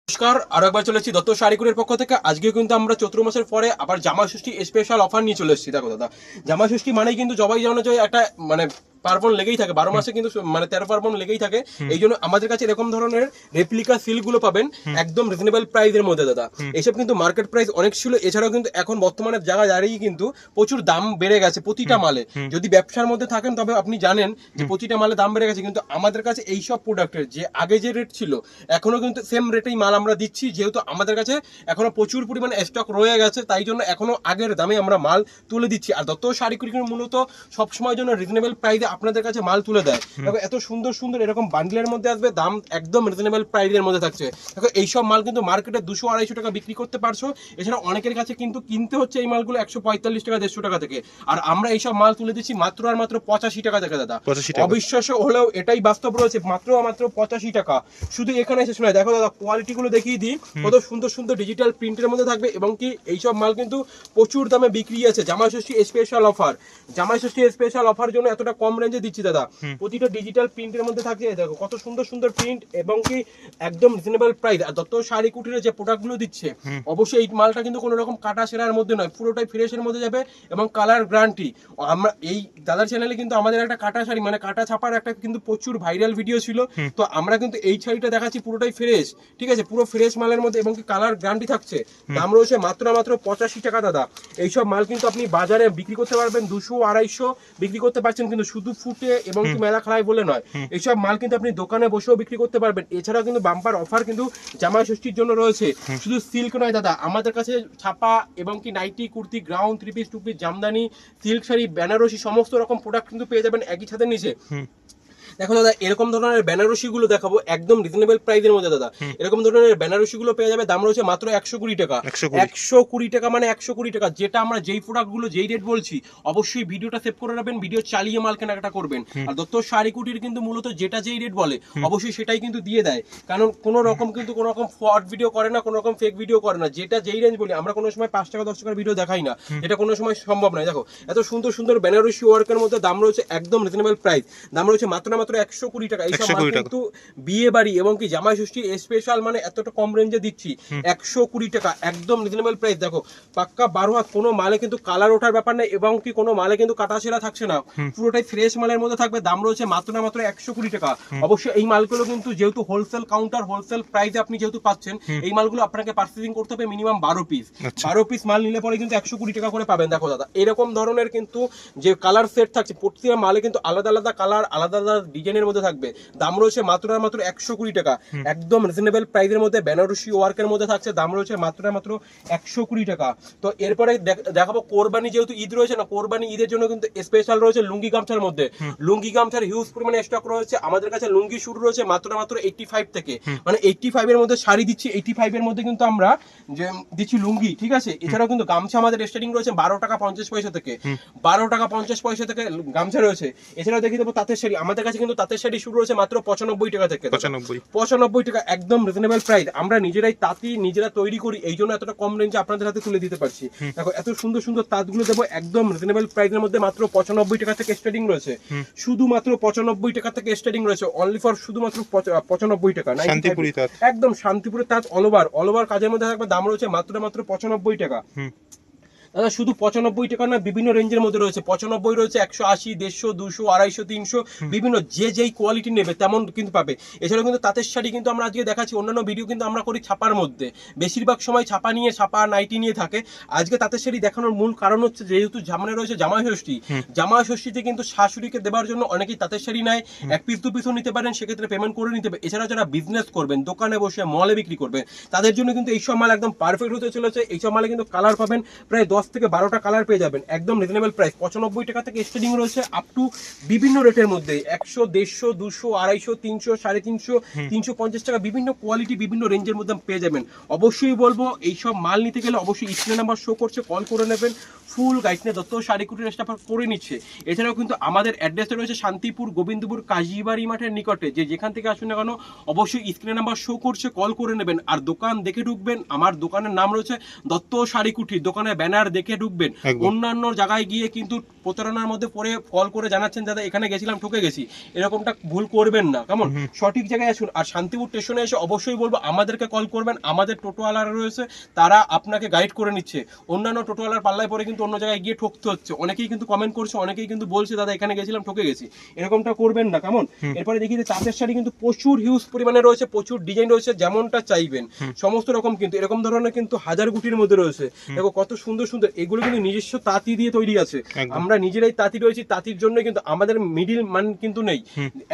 নমস্কার, আরো একবার চলে এসেছি দত্ত শাড়িকুরের পক্ষ থেকে। আজকে কিন্তু আমরা চৈত্র মাসের পরে আবার জামা ষষ্ঠী স্পেশাল অফার নিয়ে চলে এসেছি। দেখো দাদা, জামা ষষ্ঠী মানেই কিন্তু সবাই জানো যে একটা মানে পার্বণ লেগেই থাকে, 12 মাসে কিন্তু মানে 13 পার্বণ লেগেই থাকে। এই জন্য আমাদের কাছে এরকম ধরনের রেপ্লিকা সিল্ক গুলো পাবেন একদম রিজনেবল প্রাইসের মধ্যে দাদা। এসব কিন্তু মার্কেট প্রাইস অনেক ছিল, এছাড়াও কিন্তু এখন বর্তমানে জায়গা দাঁড়িয়ে কিন্তু প্রচুর দাম বেড়ে গেছে প্রতিটা মালে। যদি ব্যবসার মধ্যে থাকেন তবে আপনি জানেন যে প্রতিটা মালে দাম বেড়ে গেছে, কিন্তু আমাদের কাছে এইসব প্রোডাক্টের যে আগে যে রেট ছিল এখনো কিন্তু সেম রেটেই মাল আমরা দিচ্ছি, যেহেতু আমাদের কাছে এখনো প্রচুর পরিমাণে স্টক রয়ে গেছে, তাই জন্য এখনো আগের দামে আমরা মাল তুলে দিচ্ছি। আর দত্ত শাড়িকুরি মূলত সবসময়ের জন্য রিজনেবল প্রাইসে আপনাদের কাছে মাল তুলে দেয়। দেখো এত সুন্দর সুন্দর এরকম বান্ডেলের মধ্যে আসবে, দাম একদম রিজনেবল প্রাইসের মধ্যে থাকছে। দেখো এইসব মাল কিন্তু মার্কেটে 200-250 টাকা বিক্রি করতে পারছো, এছাড়া অনেকের কাছে কিন্তু কিনতে হচ্ছে এই মালগুলো 145 টাকা 150 টাকা থেকে, আর আমরা এইসব মাল তুলে দিচ্ছি মাত্র আর মাত্র 85 টাকা থেকে দাদা। অবিশ্বাস্য হলেও এটাই বাস্তব রয়েছে, মাত্র 85 টাকা। শুধু এখানে এসে শোনায়, দেখো দাদা কোয়ালিটি গুলো দেখিয়ে দিই, কত সুন্দর সুন্দর ডিজিটাল প্রিন্টের মধ্যে থাকবে, এবং কি এইসব মাল কিন্তু প্রচুর দামে বিক্রি আছে। জামাই ষষ্ঠী স্পেশাল অফার, জামাই ষষ্ঠী স্পেশাল অফার জন্য এতটা কম রেঞ্জে দিচ্ছি দাদা। প্রতিটা ডিজিটাল প্রিন্টের মধ্যে থাকছে, দেখো কত সুন্দর সুন্দর প্রিন্ট, এবং কি একদম রিজনেবল প্রাইস। আর দত্ত শাড়ি কুটিরে যে প্রোডাক্ট গুলো দিচ্ছে অবশ্যই এই মালটা কিন্তু কোনো রকম কাটা সেরার মধ্যে নয়, পুরোটাই ফ্রেশের মধ্যে যাবে এবং কালার গ্যারান্টি। আমরা এই দাদার চ্যানেলে কিন্তু আমাদের একটা কাটা শাড়ি মানে কাটা ছাপার একটা কিন্তু প্রচুর ভাইরাল ভিডিও ছিল, তো আমরা কিন্তু এই শাড়িটা দেখাচ্ছি পুরোটাই ফ্রেশ, ঠিক আছে, পুরো ফ্রেশ মালের মধ্যে, এবং কি কালার গ্যারান্টি থাকছে। দাম রয়েছে মাত্র 85 টাকা দাদা। এইসব মাল কিন্তু আপনি বাজারে বিক্রি করতে পারবেন 200-250 বিক্রি করতে পারছেন, কিন্তু শুধু ফুটে এবং কি মেলা খেলায় বলে নয়, এইসব মাল কিন্তু আপনি দোকানে বসেও বিক্রি করতে পারবেন। এছাড়াও কিন্তু বাম্পার অফার কিন্তু জামাই ষষ্ঠীর জন্য রয়েছে। শুধু সিল্ক নয় দাদা, আমাদের কাছে ছাপা এবং কি নাইটি, কুর্তি, গ্রাউন্ড, 3 piece, 2 piece, Jamdani, silk sari, Banarasi সমস্ত রকম প্রোডাক্ট কিন্তু পেয়ে যাবেন একই ছাদের নিচে। দেখো দাদা, এরকম ধরনের বেনারসি গুলো দেখাবো একদম রিজনেবল প্রাইসের মধ্যে দাদা। এরকম ধরনের বেনারসি গুলো পেয়ে যাবে, দাম রয়েছে মাত্র 120 টাকা। 120 টাকা মানে 120 টাকা, যেটা আমরা যেই প্রোডাক্ট গুলো যেই রেট বলছি অবশ্যই ভিডিওটা সেভ করে রাখবেন, ভিডিও চালিয়ে মাল কেনাকাটা করবেন। আর দত্ত শাড়িকুটির কিন্তু মূলত যেটা যেই রেট বলে অবশ্যই সেটাই কিন্তু দিয়ে দেয়, কারণ কোনো রকম কিন্তু কোনো রকম ফ্রড ভিডিও করে না, কোনো রকম ফেক ভিডিও করে না। যেটা যেই রেঞ্জ বলি আমরা কোনো সময় 5 টাকা 10 টাকার ভিডিও দেখাই না, এটা কোনো সময় সম্ভব নয়। দেখো এত সুন্দর সুন্দর বেনারসি ওয়ার্কের মধ্যে দাম রয়েছে একদম রিজনেবল প্রাইস, দাম রয়েছে মাত্র 120 টাকা। এইসব মাল কিন্তু বিয়ে বাড়ি এবং কি জামাই ষষ্ঠী স্পেশাল মানে এতটা কম রেঞ্জে দিচ্ছি 120 টাকা, একদম রিজনেবল প্রাইস। দেখো পাক্কা 12 হাত, কোনো মালে কিন্তু কালার ওঠার ব্যাপার নেই, এবং কি কোনো মালে কিন্তু কাটা ছেঁড়া থাকছে না, পুরোটাই ফ্রেশ মালের মধ্যে থাকবে। দাম রয়েছে মাত্র 120 টাকা। অবশ্যই এই মালগুলো কিন্তু যেহেতু হোলসেল কাউন্টার, হোলসেল প্রাইসে আপনি যেহেতু পাচ্ছেন, এই মালগুলো আপনাকে পার্চেসিং করতে হবে মিনিমাম 12 পিস। 12 পিস মাল নিলে পরে কিন্তু 120 টাকা করে পাবেন। দেখো দাদা এরকম ধরনের কিন্তু যে কালার সেট থাকছে, প্রত্যেকটা মালে কিন্তু আলাদা আলাদা কালার, আলাদা আলাদা ডিজাইনের মধ্যে থাকবে। দাম রয়েছে মাত্র 120 টাকা, একদম রিজনেবল প্রাইসের মধ্যে বেনারসি ওয়ার্কের মধ্যে থাকছে, দাম রয়েছে মাত্র 120 টাকা। তো এরপরে দেখাবো কোরবানি, যেহেতু ঈদ রয়েছে না, কোরবানি ঈদের জন্য কিন্তু স্পেশাল রয়েছে লুঙ্গি গামছার মধ্যে। লুঙ্গি গামছার হিউজ পরিমাণে স্টক রয়েছে আমাদের কাছে। লুঙ্গি শুরু রয়েছে মাত্র 85 থেকে, মানে 85 এর মধ্যে শাড়ি দিচ্ছি, 85 এর মধ্যে কিন্তু আমরা যে দিচ্ছি লুঙ্গি, ঠিক আছে। এছাড়াও কিন্তু গামছা আমাদের স্টার্টিং রয়েছে 12 টাকা 50 পয়সা থেকে, 12 টাকা 50 পয়সা থেকে গামছা রয়েছে। এছাড়াও দেখিয়ে দেবো তাঁতের শাড়ি, আমাদের কাছে কিন্তু তাঁতের শাড়ি শুরু রয়েছে মাত্র 95 টাকা থেকে। 95 টাকা, একদম রিজনেবল প্রাইস। আমরা নিজেরাই তাঁতি নিজেরা তৈরি করি, এই জন্য এতটা কম রেঞ্জে আপনাদের হাতে তুলে দিতে পারছি। দেখো এত সুন্দর সুন্দর তাঁতগুলো দেবো একদম রিজনেবল প্রাইসের মধ্যে, মাত্র 95 টাকা থেকে স্টার্টিং রয়েছে, শুধুমাত্র 95 টাকা থেকে স্টার্টিং রয়েছে, অনলি ফর শুধুমাত্র 95 টাকা। একদম শান্তিপুরের তাঁত অল ওভার কাজের মধ্যে থাকবে, দাম রয়েছে মাত্র 95 টাকা। দাদা শুধু 95 টাকা না, বিভিন্ন রেঞ্জের মধ্যে রয়েছে। 95 রয়েছে, 180, 150, 200, 250, 300, বিভিন্ন যে যেই কোয়ালিটি নেবে তেমন কিন্তু পাবে। এছাড়াও কিন্তু তাঁতের শাড়ি কিন্তু আমরা আজকে দেখাচ্ছি, অন্যান্য ভিডিও কিন্তু আমরা করি ছাপার মধ্যে, বেশিরভাগ সময় ছাপা নিয়ে, ছাপা নাইটি নিয়ে থাকে। আজকে তাঁতের শাড়ি দেখানোর মূল কারণ হচ্ছে যেহেতু সামনে রয়েছে জামাই ষষ্ঠী, জামাই ষষ্ঠীতে কিন্তু শাশুড়িকে দেওয়ার জন্য অনেকেই তাঁতের শাড়ি নেয়, 1 পিস 2 পিসও নিতে পারেন, সেক্ষেত্রে পেমেন্ট করে নিতে হবে। এছাড়াও যারা বিজনেস করবেন, দোকানে বসে মলে বিক্রি করবেন, তাদের জন্য কিন্তু এইসব মাল একদম পারফেক্ট হতে চলেছে। এইসব মালে কিন্তু কালার পাবেন প্রায় 10 থেকে 12টা কালার পেয়ে যাবেন, একদম রিজনেবল প্রাইস। 95 টাকা থেকে স্টার্টিং রয়েছে আপ টু বিভিন্ন রেটের মধ্যে 100, 150, 200, 250, 300, 350, 350 টাকা, বিভিন্ন কোয়ালিটি বিভিন্ন রেঞ্জের মধ্যে পেয়ে যাবেন। অবশ্যই বলবো এইসব মাল নিতে গেলে অবশ্যই স্ক্রিনে নাম্বার শো করছে, কল করে নেবেন, ফুল গাইড নিয়ে দত্ত শাড়ি কুটির স্টাফ করে নিচ্ছে। এছাড়াও কিন্তু আমাদের অ্যাড্রেসে রয়েছে শান্তিপুর গোবিন্দপুর কাজীবাড়ি মাঠের নিকটে, যে যেখান থেকে আসুন না কেন অবশ্যই স্ক্রিনে নাম্বার শো করছে, কল করে নেবেন। আর দোকান দেখে ঢুকবেন, আমার দোকানের নাম রয়েছে দত্ত শাড়ি কুটির, দোকানের ব্যানার দেখে ঢুকবেন। অন্যান্য জায়গায় গিয়ে কিন্তু প্রতারণার মধ্যে পড়ে কল করে জানাচ্ছেন দাদা এখানে গেছিলাম ঠকে গেছি, এরকমটা ভুল করবেন না, কেমন? সঠিক জায়গায় আসুন। আর শান্তিপুর স্টেশনে এসে অবশ্যই বলবো আমাদেরকে কল করবেন, আমাদের টোটোওয়ালারা রয়েছে, তারা আপনাকে গাইড করে নিচ্ছে। অন্যান্য টোটোওয়ালার পাল্লায় পরে কিন্তু অন্য জায়গায় গিয়ে ঠকতে হচ্ছে। অনেকেই কিন্তু কমেন্ট করছে, অনেকেই কিন্তু বলছে দাদা এখানে গেছিলাম ঠকে গেছি, এরকমটা করবেন না, কেমন? এরপরে দেখি যে তাঁতের শাড়ি কিন্তু প্রচুর হিউজ পরিমাণে রয়েছে, প্রচুর ডিজাইন রয়েছে, যেমনটা চাইবেন সমস্ত রকম কিন্তু এরকম ধরনের কিন্তু হাজার গুটির মধ্যে রয়েছে। দেখো কত সুন্দর সুন্দর, এগুলো কিন্তু নিজস্ব তাঁতি দিয়ে তৈরি আছে, আমরা নিজেরাই তাঁতি রয়েছি, তাঁতির জন্য কিন্তু আমাদের মিডিল মান কিন্তু নেই,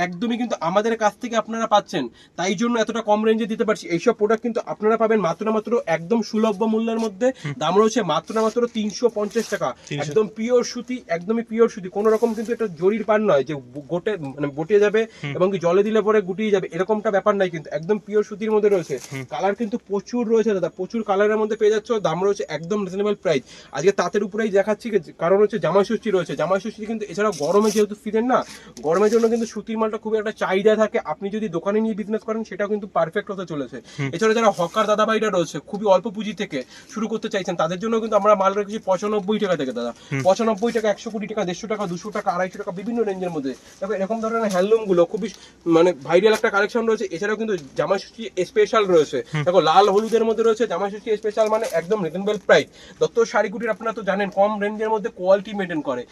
একদমই কিন্তু আমাদের কাছ থেকে আপনারা পাচ্ছেন, তাই জন্য এতটা কম রেঞ্জে দিতে পারছি। এইসব প্রোডাক্ট কিন্তু আপনারা পাবেন মাত্র একদম সুলভ মূল্যের মধ্যে। দাম রয়েছে মাত্র 350 টাকা, একদম পিওর সুতি, একদমই পিওর সুতি, কোন রকম কিন্তু এটা জরির পান নয় যে গোটে মানে বটে যাবে এবং কি জলে দিলে পরে গুটিয়ে যাবে, এরকমটা ব্যাপার নাই, কিন্তু একদম পিওর সুতির মধ্যে রয়েছে। কালার কিন্তু প্রচুর রয়েছে দাদা, প্রচুর কালারের মধ্যে পেয়ে যাচ্ছে। দাম রয়েছে একদম রিজনেবল প্রাইস। আজকে তাঁতের উপরেই দেখাচ্ছি, কারণ হচ্ছে জামাই ষষ্ঠী রয়েছে, জামাই ষষ্ঠী কিন্তু এছাড়াও গরমে যেহেতু সিজন না, গরমের জন্য কিন্তু সুতির মালটা খুব একটা চাহিদা থাকে। আপনি যদি দোকানে নিয়ে বিজনেস করেন সেটাও কিন্তু পারফেক্ট হতে চলেছে। এছাড়া যারা হকার দাদা ভাইরা রয়েছে, খুবই অল্প পুঁজি থেকে শুরু করতে চাইছেন, তাদের জন্য কিন্তু আমরা মাল রেখেছি 95 টাকা থেকে দাদা, 95 টাকা, 120 টাকা, 150 টাকা, 200 টাকা, 250 টাকা, বিভিন্ন রেঞ্জের মধ্যে। দেখো এরকম ধরনের হ্যান্ডলুম গুলো খুবই মানে ভাইরাল একটা কালেকশন রয়েছে। এছাড়াও কিন্তু জামাই ষষ্ঠী স্পেশাল রয়েছে, দেখো লাল হলুদের মধ্যে রয়েছে জামাই ষষ্ঠী স্পেশাল, মানে একদম রিজনেবল প্রাইস। দত্ত শাড়ি কুটির আপনারা তো জানেন কম রেঞ্জের মধ্যে কোয়ালিটি মেনটেন করে,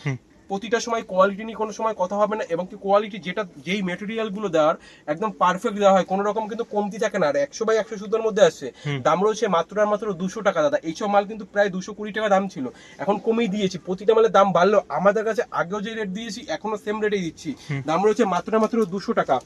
প্রতিটা সময় কোয়ালিটি নিয়ে কোনো সময় কথা হবে না, এবং কি কোয়ালিটি যেই মেটেরিয়াল গুলো দেওয়ার একদম পারফেক্ট দেওয়া হয়, কোনো রকম কিন্তু কমতি থাকে না। আর 100/100 সুতোর মধ্যে আসছে। দাম রয়েছে মাত্র 200 টাকা দাদা। এইসব মাল কিন্তু প্রায় 220 টাকা দাম ছিল, এখন কমিয়ে দিয়েছি, প্রতিটা মালের দাম বাড়লো। আমাদের কাছে আগেও যে রেট দিয়েছি এখনো সেম রেটেই দিচ্ছি। দাম রয়েছে মাত্র 200 টাকা।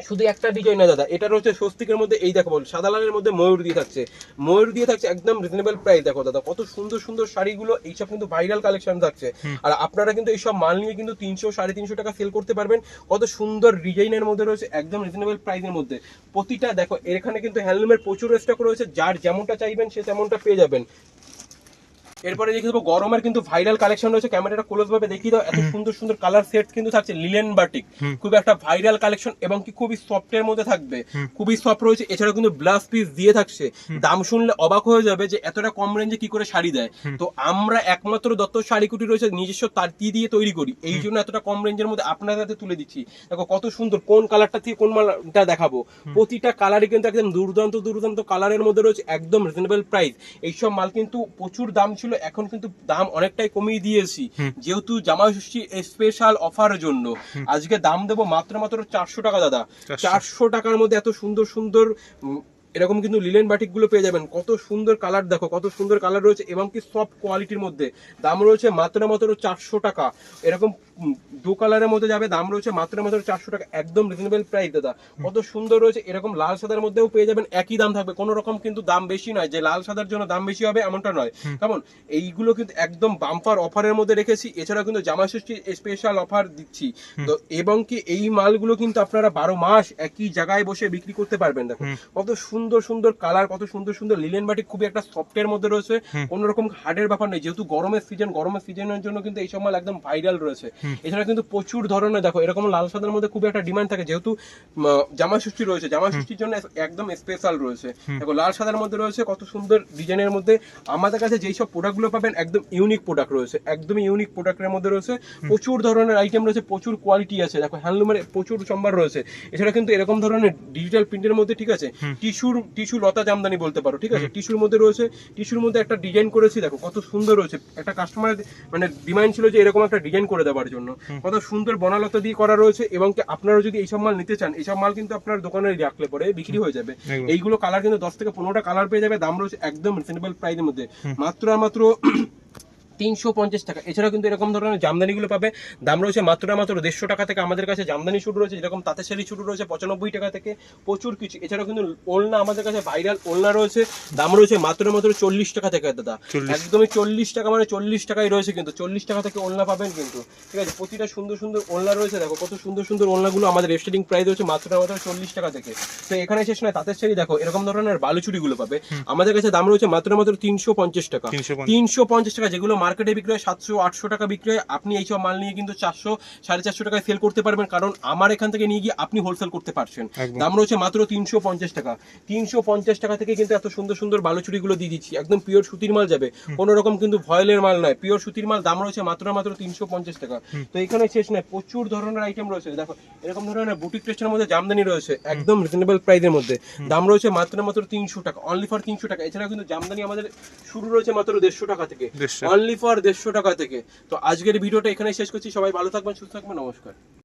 শুধু একটা ডিজাইন না দাদা, এটা রয়েছে স্বস্তিকের মধ্যে, এই দেখো সাদা লালের মধ্যে ময়ূর দিয়ে থাকছে, ময়ূর দিয়ে থাকছে, একদম রিজনেবল প্রাইস। দেখো দাদা কত সুন্দর সুন্দর শাড়িগুলো, এইসব কিন্তু ভাইরাল কালেকশন থাকছে। আর আপনারা কিন্তু এইসব মাল নিয়ে কিন্তু 300 350 টাকা সেল করতে পারবেন। কত সুন্দর ডিজাইনের মধ্যে রয়েছে, একদম রিজনেবল প্রাইসের মধ্যে প্রতিটা। দেখো এখানে কিন্তু হ্যান্ডলুমের প্রচুর স্টক রয়েছে, যার যেমনটা চাইবেন সে তেমনটা পেয়ে যাবেন। এরপরে দেখে দেবো গরমের কিন্তু ভাইরাল কালেকশন রয়েছে, ক্যামেরাটা ক্লোজ ভাবে দেখিয়ে দাও। এত সুন্দর সুন্দর কালার সেট কিন্তু থাকছে, লিলেন বাটিক, খুব একটা ভাইরাল কালেকশন, এবং কি খুবই সফটের মধ্যে থাকবে, খুবই সফট রয়েছে। এছাড়াও কিন্তু ব্লাউজ পিস দিয়ে থাকছে, দাম শুনলে অবাক হয়ে যাবে যে এতটা কম রেঞ্জে কি করে শাড়ি দেয়। তো আমরা একমাত্র দত্ত শাড়ি কুটি রয়েছে নিজস্ব তাঁতি দিয়ে তৈরি করি, এই জন্য এতটা কম রেঞ্জের মধ্যে আপনাদের হাতে তুলে দিচ্ছি। দেখো কত সুন্দর, কোন কালারটা থেকে কোন মালটা দেখাবো, প্রতিটা কালারই কিন্তু একদম দুর্দান্ত দুর্দান্ত কালারের মধ্যে রয়েছে, একদম রিজনেবল প্রাইস। এইসব মাল কিন্তু প্রচুর দাম ছিল, এখন কিন্তু দাম অনেকটাই কমিয়ে দিয়েছি, যেহেতু জামাই ষষ্ঠী স্পেশাল অফারের জন্য। আজকে দাম দেবো মাত্র 400 টাকা দাদা। 400 টাকার মধ্যে এত সুন্দর সুন্দর এরকম কিন্তু লিলেন বাটিক গুলো পেয়ে যাবেন। কত সুন্দর কালার, দেখো কত সুন্দর কালার রয়েছে, এবং কি সফট কোয়ালিটির মধ্যে। দাম রয়েছে মাত্র 400 টাকা। এরকম দু কালারের মধ্যে যাবে, দাম রয়েছে মাত্র 400 টাকা, একদম রিজনেবল প্রাইস দাদা। কত সুন্দর রয়েছে, এরকম লাল সাদার মধ্যেও পেয়ে যাবেন, একই দাম থাকবে, কোনো রকম কিন্তু দাম বেশি নয় যে লাল সাদার জন্য দাম বেশি হবে এমনটা নয়, কেমন? এইগুলো কিন্তু একদম বাম্পার অফারের মধ্যে রেখেছি। এছাড়া কিন্তু জামাই ষষ্ঠী স্পেশাল অফার দিচ্ছি, তো এবং কি এই মালগুলো কিন্তু আপনারা 12 মাস একই জায়গায় বসে বিক্রি করতে পারবেন। দেখো কত সুন্দর সুন্দর কালার, কত সুন্দর সুন্দর লিলেন বাটিক, খুবই একটা সফটের মধ্যে রয়েছে, কোন রকম হার্ডের ব্যাপার নেই, যেহেতু গরমের সিজনের জন্য কিন্তু এই সব মাল একদম ভাইরাল রয়েছে। এছাড়া কিন্তু প্রচুর ধরনের, দেখো এরকম লাল সাদার মধ্যে খুবই একটা ডিমান্ড থাকে, যেহেতু জামাই ষষ্ঠী রয়েছে, জামাই ষষ্ঠীর জন্য একদম স্পেশাল রয়েছে। দেখো লাল সাদার মধ্যে রয়েছে, কত সুন্দর ডিজাইনের মধ্যে। আমাদের কাছে যেই সব প্রোডাক্ট গুলো পাবেন একদম ইউনিক প্রোডাক্ট রয়েছে, একদমই ইউনিক প্রোডাক্টের মধ্যে রয়েছে, প্রচুর ধরনের আইটেম রয়েছে, প্রচুর কোয়ালিটি আছে। দেখো হ্যান্ডলুমের প্রচুর সম্ভার রয়েছে। এছাড়া কিন্তু এরকম ধরনের ডিজিটাল প্রিন্টের মধ্যে, ঠিক আছে, টিস্যু লতা জামদানি বলতে পারো, ঠিক আছে, টিস্যুর মধ্যে রয়েছে, টিস্যুর মধ্যে একটা ডিজাইন করেছি, দেখো কত সুন্দর রয়েছে। একটা কাস্টমারের মানে ডিমান্ড ছিল যে এরকম একটা ডিজাইন করে দেওয়ার জন্য, কত সুন্দর বনালতা দিয়ে করা রয়েছে। এবং আপনারা যদি এইসব মাল নিতে চান, এইসব মাল কিন্তু আপনার দোকানে রাখলে পরে বিক্রি হয়ে যাবে। এইগুলো কালার কিন্তু 10 থেকে 15টা কালার পেয়ে যাবে, দাম রয়েছে একদম রিজনেবল প্রাইসের মধ্যে, মাত্র 350 টাকা। এছাড়াও কিন্তু এরকম ধরনের জামদানিগুলো পাবে, দাম রয়েছে মাত্র 150 টাকা থেকে আমাদের কাছে জামদানি শুরু রয়েছে, যেরকম তাঁতের শাড়ি শুরু রয়েছে 95 টাকা থেকে, প্রচুর কিছু। এছাড়াও কিন্তু ওলনা, আমাদের কাছে ভাইরাল ওলনা রয়েছে, দাম রয়েছে মাত্র 40 টাকা থেকে দাদা, একদমই 40 টাকা, মানে 40 টাকাই রয়েছে, কিন্তু 40 টাকা থেকে ওলনা পাবেন কিন্তু, ঠিক আছে। প্রতিটা সুন্দর সুন্দর ওলনা রয়েছে, দেখো কত সুন্দর সুন্দর ওলনাগুলো, আমাদের স্টার্টিং প্রাইস রয়েছে মাত্র 40 টাকা থেকে। তো এখানে শেষ নয়, তাঁতের শাড়ি দেখো এরকম ধরনের বালুচুরিগুলো পাবে, আমাদের কাছে দাম রয়েছে মাত্র 350 টাকা, 350 টাকা, যেগুলো মার্কেটে বিক্রি হয় 700-800 টাকা বিক্রি হয়, আপনি এইসব মাল নিয়ে কিন্তু 400-450 টাকায় সেল করতে পারবেন, কারণ আমার এখান থেকে নিয়ে গিয়ে আপনি হোলসেল করতে পারছেন। একদম। দাম রয়েছে মাত্র 350 টাকা। 350 টাকা থেকে কিন্তু এত সুন্দর সুন্দর বালুচুরিগুলো দিয়ে দিচ্ছি, একদম পিওর সুতির মাল যাবে, কোনো রকম কিন্তু ভয়েলের মাল নয়, পিওর সুতির মাল। দাম রয়েছে মাত্র 350 টাকা। তো এখানে শেষ নয়, প্রচুর ধরনের আইটেম রয়েছে। দেখো এরকম ধরনের বুটিক টেস্টের মধ্যে জামদানি রয়েছে একদম রিজনেবল প্রাইসের মধ্যে। দাম রয়েছে মাত্র 300 টাকা, অনলি ফর 300 টাকা। এছাড়া কিন্তু জামদানি আমাদের শুরু রয়েছে মাত্র 150 টাকা থেকে, 150 অনলি ফর 150 টাকা থেকে। তো আজকের ভিডিওটা এখানে শেষ করছি, সবাই ভালো থাকবেন, সুস্থ থাকবেন, নমস্কার।